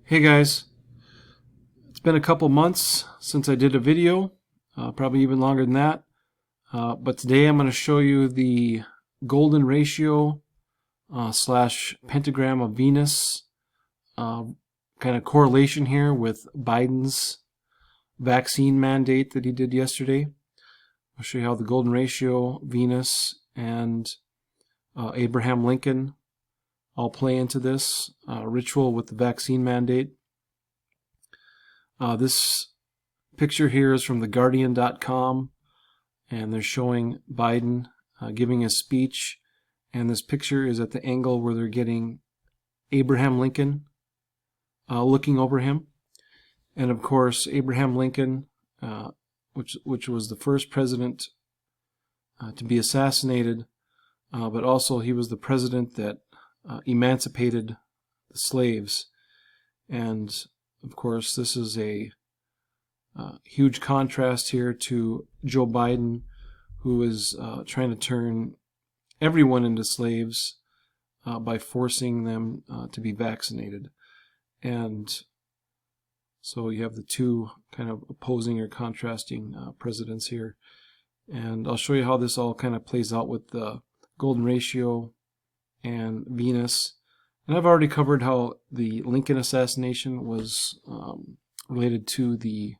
Hey guys, it's been a couple months since I did a video, probably even longer than that, but today I'm going to show you the golden ratio slash pentagram of Venus kind of correlation here with Biden's vaccine mandate that he did yesterday. I'll show you how the golden ratio, Venus, and Abraham Lincoln all play into this ritual with the vaccine mandate. This picture here is from theguardian.com, and they're showing Biden giving a speech, and this picture is at the angle where they're getting Abraham Lincoln looking over him. And of course, Abraham Lincoln, which was the first president to be assassinated, but also he was the president that emancipated the slaves. And of course, this is a huge contrast here to Joe Biden, who is trying to turn everyone into slaves by forcing them to be vaccinated. And so you have the two kind of opposing or contrasting presidents here. And I'll show you how this all kind of plays out with the golden ratio and Venus. And I've already covered how the Lincoln assassination was related to the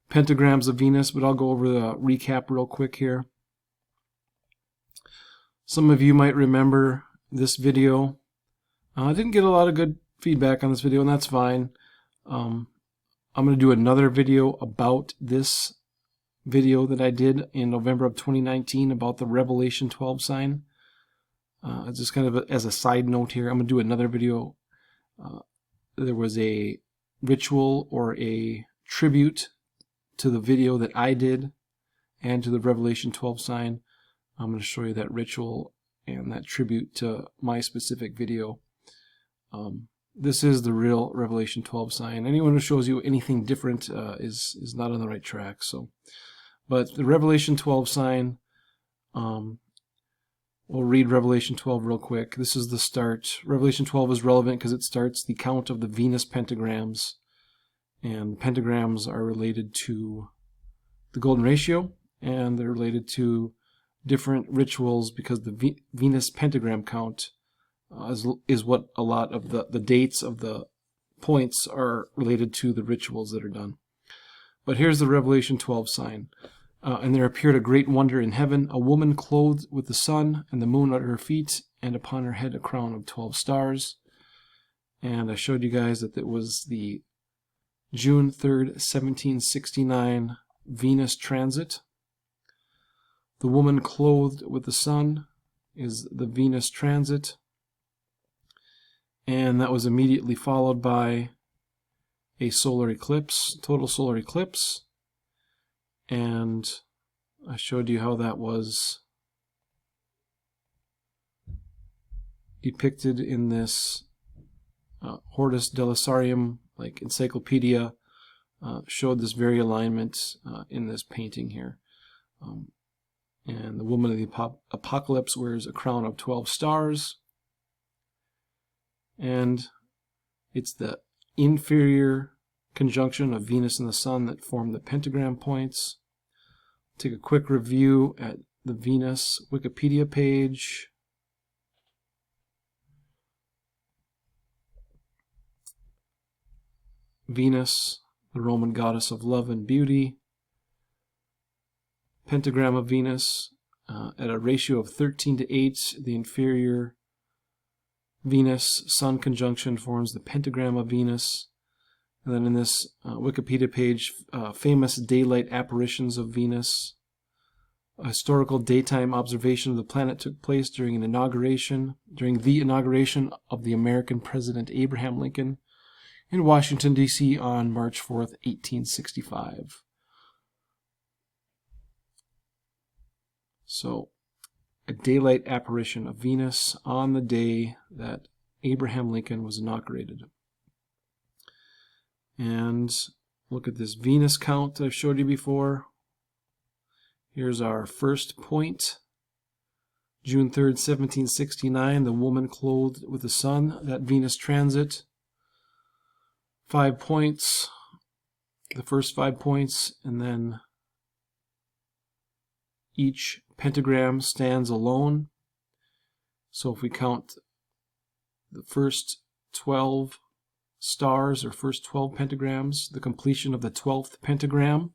pentagrams of Venus, but I'll go over the recap real quick here. Some of you might remember this video. I didn't get a lot of good feedback on this video, and that's fine. I'm going to do another video about this video that I did in November of 2019 about the Revelation 12 sign. Just kind of as a side note here, I'm going to do another video. There was a ritual or a tribute to the video that I did and to the Revelation 12 sign. I'm going to show you that ritual and that tribute to my specific video. This is the real Revelation 12 sign. Anyone who shows you anything different is not on the right track. But the Revelation 12 sign, we'll read Revelation 12 real quick. This is the start. Revelation 12 is relevant because it starts the count of the Venus pentagrams. And the pentagrams are related to the golden ratio, and they're related to different rituals because the Venus pentagram count is what a lot of the dates of the points are related to the rituals that are done. But here's the Revelation 12 sign. And there appeared a great wonder in heaven, a woman clothed with the sun and the moon under her feet, and upon her head a crown of 12 stars. And I showed you guys that it was the June 3rd, 1769 Venus transit. The woman clothed with the sun is the Venus transit. And that was immediately followed by a solar eclipse, total solar eclipse. And I showed you how that was depicted in this Hortus Delisarium, like encyclopedia, showed this very alignment in this painting here. And the woman of the apocalypse wears a crown of 12 stars. And it's the inferior conjunction of Venus and the Sun that form the pentagram points. Take a quick review at the Venus Wikipedia page. Venus, the Roman goddess of love and beauty. Pentagram of Venus at a ratio of 13:8. The inferior Venus-Sun conjunction forms the pentagram of Venus. And then in this Wikipedia page, famous daylight apparitions of Venus. A historical daytime observation of the planet took place during the inauguration of the American President Abraham Lincoln in Washington, D.C. on March 4th, 1865. So, a daylight apparition of Venus on the day that Abraham Lincoln was inaugurated. And look at this Venus count that I've showed you before. Here's our first point. June 3rd, 1769, the woman clothed with the sun, that Venus transit. 5 points, the first 5 points, and then each pentagram stands alone. So if we count the first 12 stars or first 12 pentagrams, the completion of the 12th pentagram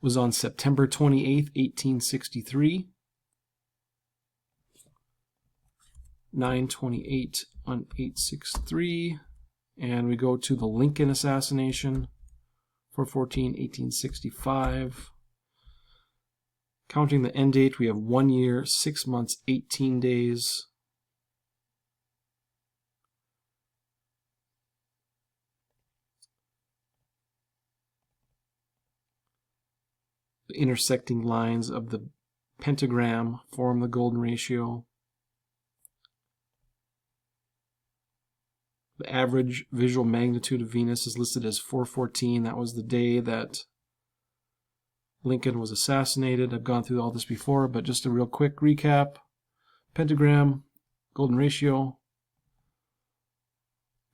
was on September 28th, 1863. 9/28 on 863. And we go to the Lincoln assassination, 4/14/1865. Counting the end date, we have 1 year, 6 months, 18 days. The intersecting lines of the pentagram form the golden ratio. The average visual magnitude of Venus is listed as 414. That was the day that Lincoln was assassinated. I've gone through all this before, but just a real quick recap. Pentagram, golden ratio,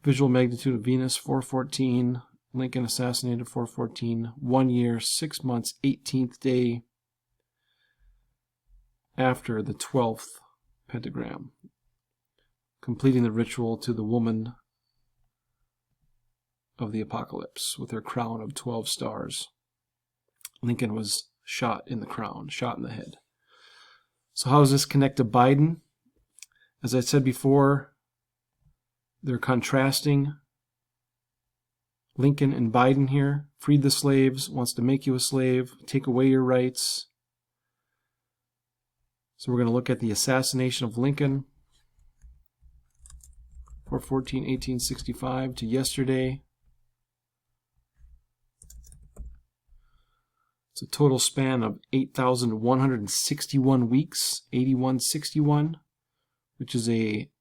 visual magnitude of Venus, 414. Lincoln assassinated, 414. 1 year, 6 months, 18th day after the 12th pentagram, completing the ritual to the woman of the apocalypse with her crown of 12 stars. Lincoln was shot in the crown, shot in the head. So how does this connect to Biden? As I said before, they're contrasting Lincoln and Biden here. Freed the slaves, wants to make you a slave, take away your rights. So we're going to look at the assassination of Lincoln, 4/14/1865 to yesterday. It's a total span of 8,161 weeks, 8161, which is a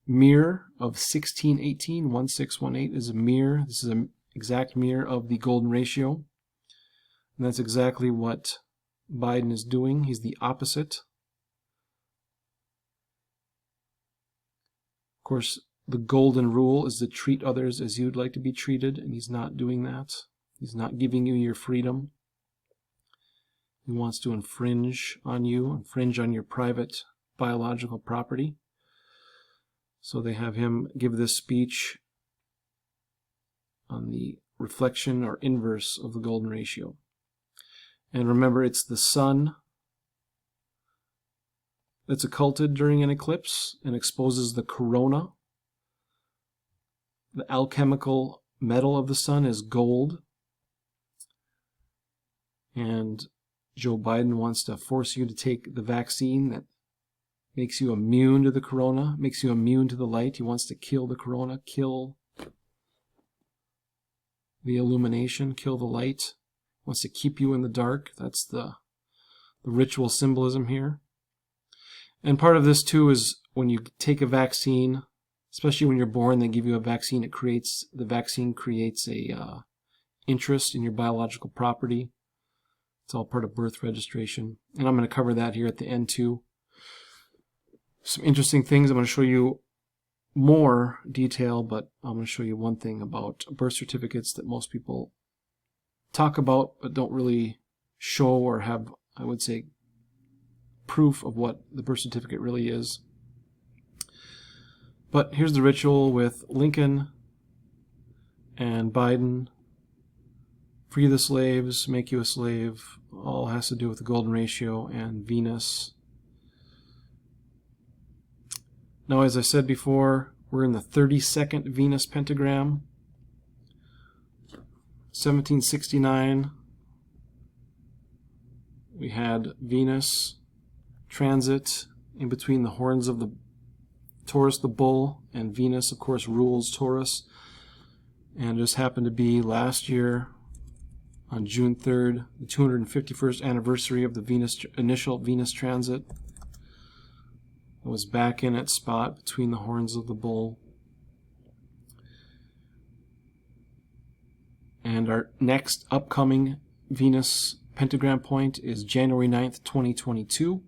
mirror of 1618. 1618 is a mirror. This is an exact mirror of the golden ratio. And that's exactly what Biden is doing. He's the opposite. Of course, the golden rule is to treat others as you'd like to be treated, and he's not doing that. He's not giving you your freedom. He wants to infringe on you, infringe on your private biological property. So they have him give this speech on the reflection or inverse of the golden ratio. And remember, it's the sun that's occulted during an eclipse and exposes the corona. The alchemical metal of the sun is gold. And Joe Biden wants to force you to take the vaccine that makes you immune to the corona, makes you immune to the light. He wants to kill the corona, kill the illumination, kill the light. He wants to keep you in the dark. That's the ritual symbolism here. And part of this too is when you take a vaccine, especially when you're born, they give you a vaccine. The vaccine creates a interest in your biological property. It's all part of birth registration. And I'm going to cover that here at the end too. Some interesting things. I'm going to show you more detail, but I'm going to show you one thing about birth certificates that most people talk about but don't really show or have, I would say, proof of what the birth certificate really is. But here's the ritual with Lincoln and Biden. Free the slaves, make you a slave. All has to do with the golden ratio and Venus. Now, as I said before, we're in the 32nd Venus pentagram. 1769, we had Venus transit in between the horns of the Taurus, the bull, and Venus, of course, rules Taurus. And it just happened to be last year, on June 3rd, the 251st anniversary of the initial Venus transit. It was back in its spot between the horns of the bull. And our next upcoming Venus pentagram point is January 9th, 2022.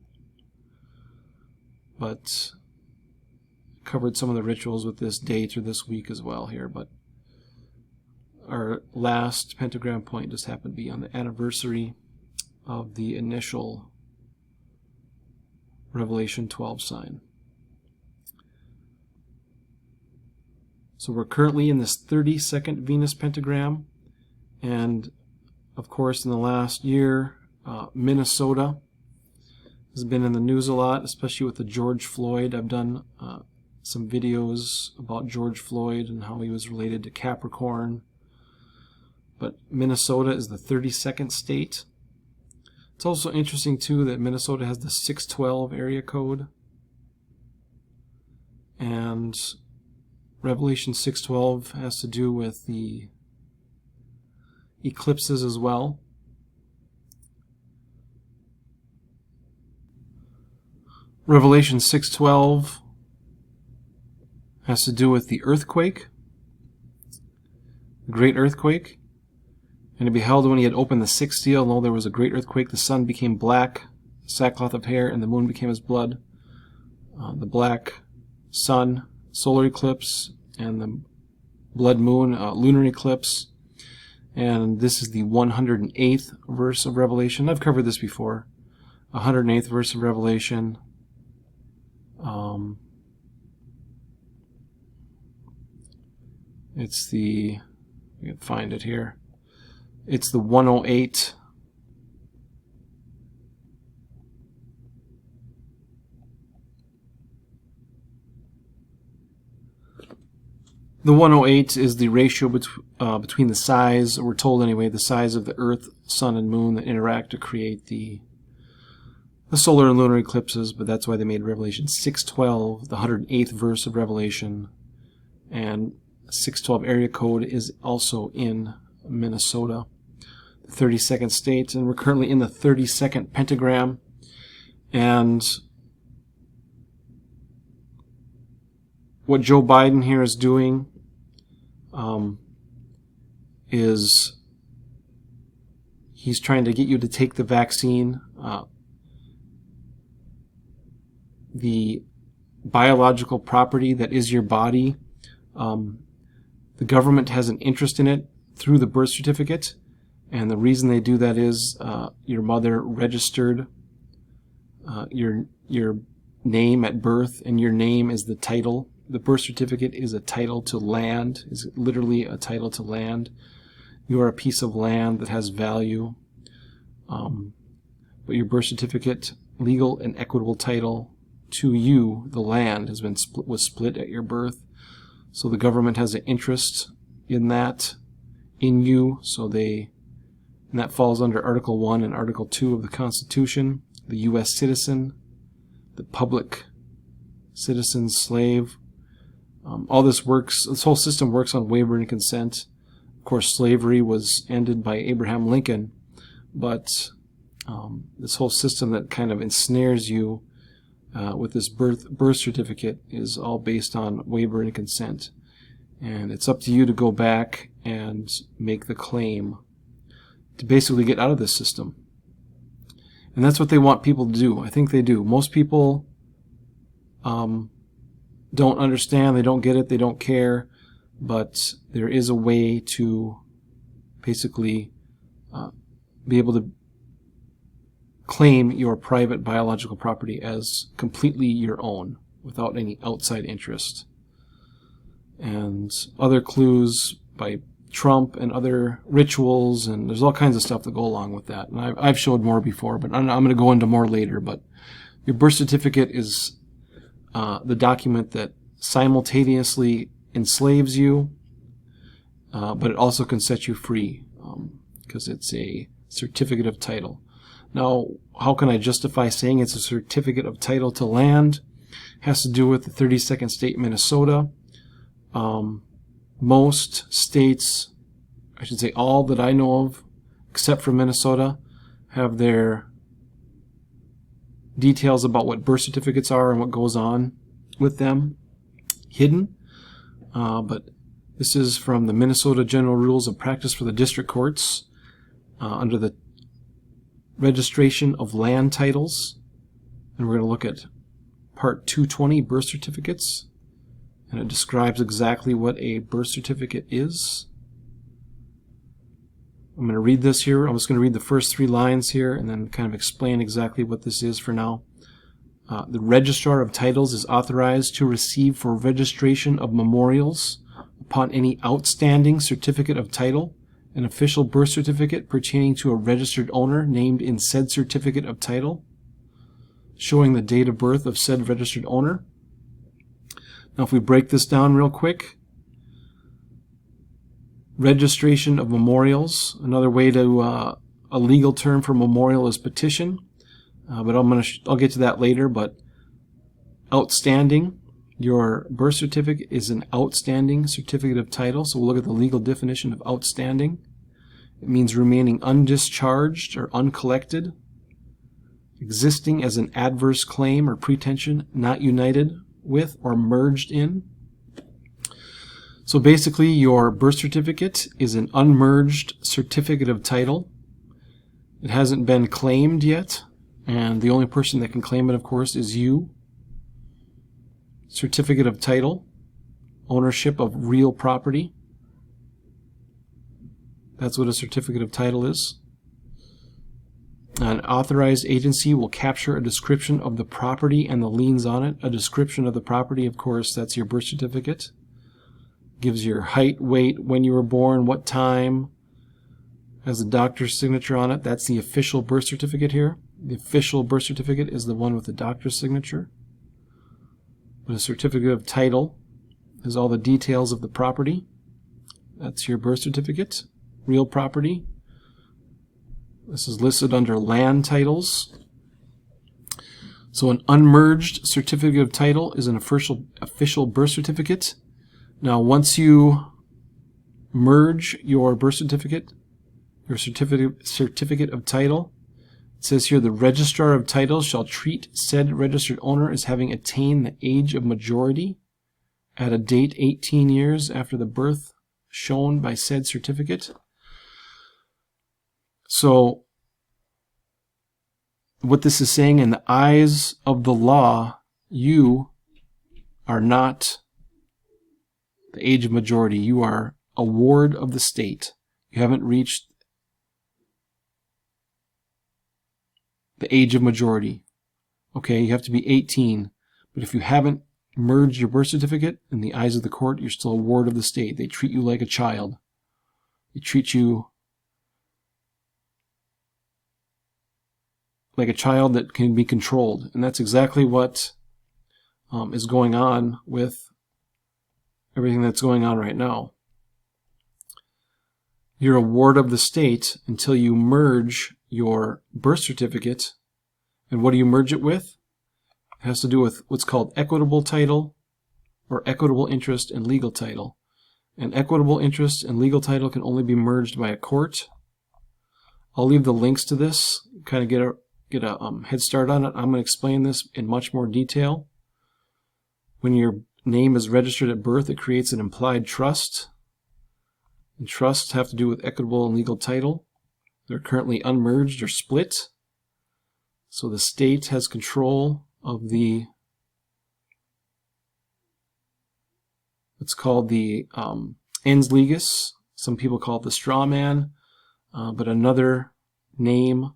But covered some of the rituals with this date or this week as well here. But last pentagram point just happened to be on the anniversary of the initial Revelation 12 sign. So we're currently in this 32nd Venus pentagram, and of course in the last year Minnesota has been in the news a lot, especially with the George Floyd. I've done some videos about George Floyd and how he was related to Capricorn. But Minnesota is the 32nd state. It's also interesting too that Minnesota has the 612 area code, and Revelation 612 has to do with the eclipses as well. Revelation 612 has to do with the earthquake, the great earthquake. And it beheld when he had opened the sixth seal, and lo, there was a great earthquake. The sun became black, sackcloth of hair, and the moon became as blood. The black sun, solar eclipse, and the blood moon, lunar eclipse. And this is the 108th verse of Revelation. I've covered this before. 108th verse of Revelation. It's the, you can find it here. It's the 108. The 108 is the ratio between the size, or we're told anyway, the size of the Earth, Sun, and Moon that interact to create the solar and lunar eclipses, but that's why they made Revelation 612, the 108th verse of Revelation, and 612 area code is also in Minnesota, the 32nd state, and we're currently in the 32nd pentagram. And what Joe Biden here is doing is he's trying to get you to take the vaccine. The biological property that is your body, the government has an interest in it through the birth certificate, and the reason they do that is your mother registered your name at birth, and your name is the title. The birth certificate is a title to land, is literally a title to land. You are a piece of land that has value, but your birth certificate, legal and equitable title to you, the land, was split at your birth. So the government has an interest in that, in you. And that falls under Article 1 and Article 2 of the Constitution. The U.S. citizen, the public citizen, slave. All this works, this whole system works on waiver and consent. Of course, slavery was ended by Abraham Lincoln, but this whole system that kind of ensnares you with this birth certificate is all based on waiver and consent. And it's up to you to go back and make the claim to basically get out of this system. And that's what they want people to do. I think they do. Most people don't understand, they don't get it, they don't care, but there is a way to basically be able to claim your private biological property as completely your own without any outside interest. And other clues by Trump and other rituals, and there's all kinds of stuff that go along with that. And I've showed more before, but I'm going to go into more later. But your birth certificate is the document that simultaneously enslaves you, but it also can set you free because it's a certificate of title. Now, how can I justify saying it's a certificate of title to land? It has to do with the 32nd state, Minnesota. Most states, I should say all that I know of, except for Minnesota, have their details about what birth certificates are and what goes on with them hidden. But this is from the Minnesota General Rules of Practice for the District Courts under the registration of land titles. And we're going to look at Part 220, birth certificates. And it describes exactly what a birth certificate is. I'm going to read this here. I'm just going to read the first 3 lines here and then kind of explain exactly what this is for now. The Registrar of Titles is authorized to receive for registration of memorials upon any outstanding certificate of title, an official birth certificate pertaining to a registered owner named in said certificate of title, showing the date of birth of said registered owner. Now if we break this down real quick, registration of memorials, another way to, a legal term for memorial is petition, but I'll get to that later. But outstanding, your birth certificate is an outstanding certificate of title, so we'll look at the legal definition of outstanding. It means remaining undischarged or uncollected, existing as an adverse claim or pretension not united with or merged in. So basically your birth certificate is an unmerged certificate of title. It hasn't been claimed yet, and the only person that can claim it, of course, is you. Certificate of title, ownership of real property. That's what a certificate of title is. An authorized agency will capture a description of the property and the liens on it. A description of the property, of course, that's your birth certificate. Gives your height, weight, when you were born, what time. Has a doctor's signature on it. That's the official birth certificate here. The official birth certificate is the one with the doctor's signature. But a certificate of title is all the details of the property. That's your birth certificate. Real property. This is listed under land titles. So an unmerged certificate of title is an official birth certificate. Now once you merge your birth certificate, your certificate of title, it says here, the Registrar of Titles shall treat said registered owner as having attained the age of majority at a date 18 years after the birth shown by said certificate. So what this is saying, in the eyes of the law, you are not the age of majority. You are a ward of the state. You haven't reached the age of majority. Okay, you have to be 18. But if you haven't merged your birth certificate, in the eyes of the court, you're still a ward of the state. They treat you like a child. They treat you like a child that can be controlled. And that's exactly what is going on with everything that's going on right now. You're a ward of the state until you merge your birth certificate. And what do you merge it with? It has to do with what's called equitable title, or equitable interest and legal title. And equitable interest and legal title can only be merged by a court. I'll leave the links to this, kind of get a head start on it. I'm going to explain this in much more detail. When your name is registered at birth, it creates an implied trust. And trusts have to do with equitable and legal title. They're currently unmerged or split. So the state has control of the, it's called the ens legis. Some people call it the straw man, but another name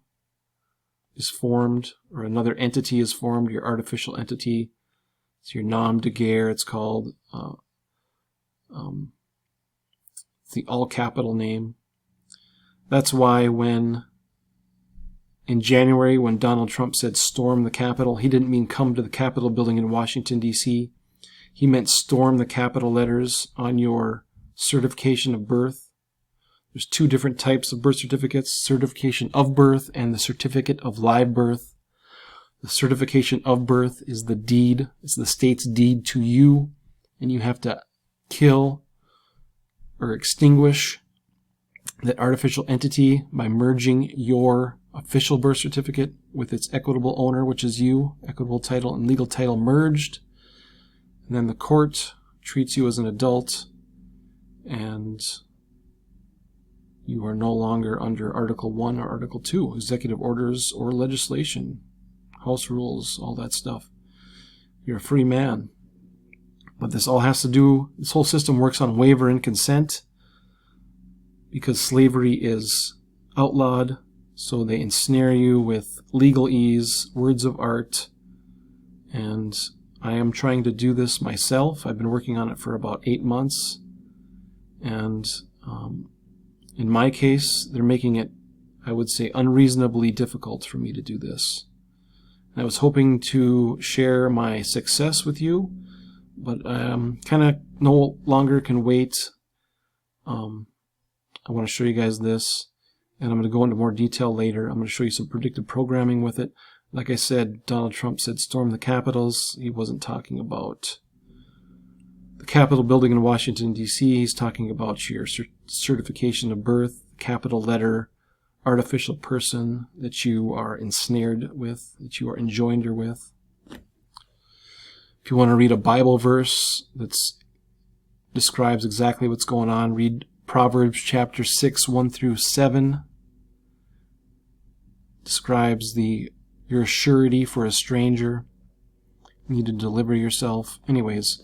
is formed, or another entity is formed, your artificial entity. It's your nom de guerre, it's called. The all capital name. That's why when in January, when Donald Trump said storm the Capitol, he didn't mean come to the Capitol building in Washington, D.C. He meant storm the capital letters on your certification of birth. There's 2 different types of birth certificates, certification of birth and the certificate of live birth. The certification of birth is the deed, it's the state's deed to you, and you have to kill or extinguish that artificial entity by merging your official birth certificate with its equitable owner, which is you, equitable title and legal title merged. And then the court treats you as an adult, and you are no longer under Article 1 or Article 2, executive orders or legislation, house rules, all that stuff. You're a free man. But this all has to do, this whole system works on waiver and consent. because slavery is outlawed. So they ensnare you with legalese, words of art, and I am trying to do this myself. I've been working on it for about 8 months, and in my case, they're making it, I would say, unreasonably difficult for me to do this. I was hoping to share my success with you, but I kind of no longer can wait. I want to show you guys this, and I'm going to go into more detail later. I'm going to show you some predictive programming with it. Like I said, Donald Trump said storm the Capitals. He wasn't talking about the Capitol building in Washington, D.C. He's talking about your certification of birth, capital letter, artificial person that you are ensnared with, that you are enjoined with. If you want to read a Bible verse that describes exactly what's going on, read Proverbs chapter 6, 1 through 7. Describes your surety for a stranger. You need to deliver yourself. Anyways.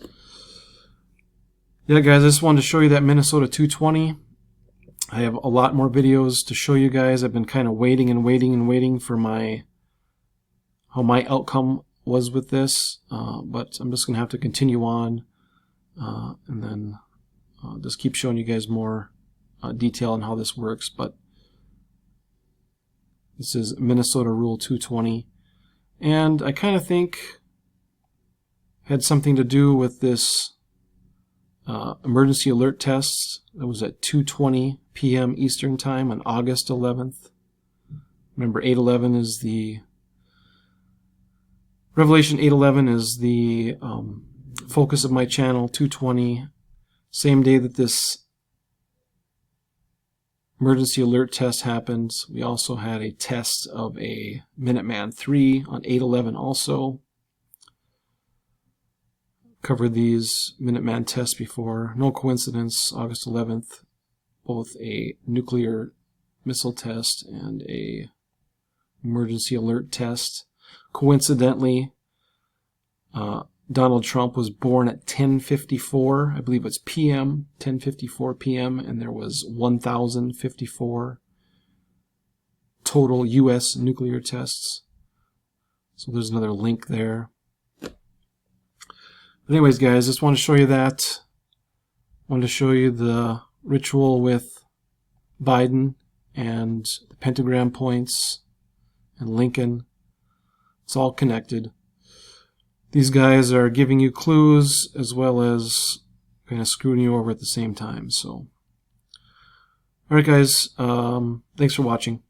Yeah, guys, I just wanted to show you that Minnesota 220. I have a lot more videos to show you guys. I've been kind of waiting and waiting and waiting for how my outcome was with this. But I'm just going to have to continue on. And then just keep showing you guys more detail on how this works. But this is Minnesota Rule 220. And I kind of think had something to do with this emergency alert test that was at 2:20 p.m. Eastern Time on August 11th. Remember, 8/11 is the Revelation 8/11 is the focus of my channel. 2:20, same day that this emergency alert test happened. We also had a test of a Minuteman III on 8/11 also. Covered these Minuteman tests before. No coincidence, August 11th, both a nuclear missile test and a emergency alert test. Coincidentally, Donald Trump was born at 10:54, I believe it's p.m., 10:54 p.m., and there was 1,054 total U.S. nuclear tests. So there's another link there. But anyways, guys, just want to show you that. Wanted to show you the ritual with Biden and the Pentagram points and Lincoln. It's all connected. These guys are giving you clues as well as kind of screwing you over at the same time. So, all right, guys, thanks for watching.